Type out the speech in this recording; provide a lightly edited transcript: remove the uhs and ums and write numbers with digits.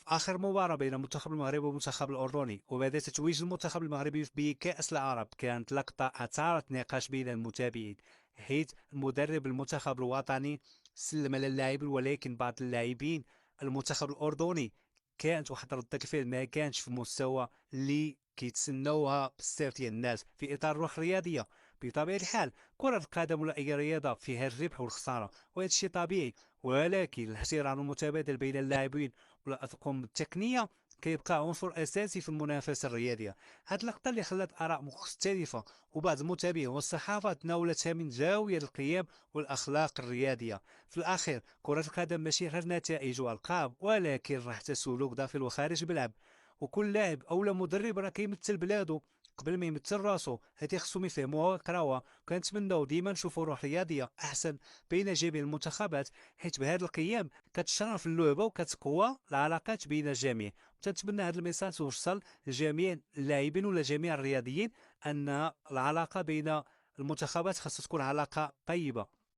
آخر مباراة بين المنتخب المغربي والمنتخب الأردني وبعد تتويج المنتخب المغربي بكأس العرب كانت لقطة أثارت نقاش بين المتابعين، حيث مدرب المنتخب الوطني سلم على اللاعبين، ولكن بعض اللاعبين المنتخب الأردني كانت واحد ردة الفعل ما كانش في المستوى اللي كيتسناوها بزاف ديال الناس في اطار الروح الرياضيه. بطبيعه الحال كره القدم ولا اي رياضه فيها الربح والخساره، وهذا الشيء طبيعي، ولكن الاحترام المتبادل بين اللاعبين والأطقم التقنية كيبقى عنصر أساسي في المنافسة الرياضية. هاد اللقطة اللي خلات آراء مختلفة وبعض المتابعين والصحافة تناولتها من زاوية القيم والأخلاق الرياضية. في الأخير كرة القدم ماشي غير نتائج وألقاب، ولكن راه حتى سلوك داخل وخارج الملعب، وكل لاعب أو مدرب راه كيمثل بلادو قبل ما يمثل راسو. هادي خصهم يفهموها ويقراوها. كنتمناو ديما نشوفوا روح رياضيه احسن بين جميع المنتخبات، حيت بهذه القيم كتشرف اللعبه وكتقوى العلاقات بين الجميع. تنتمنى هذا الميساج توصل لجميع اللاعبين ولا جميع الرياضيين ان العلاقه بين المنتخبات خاصها تكون علاقه طيبه.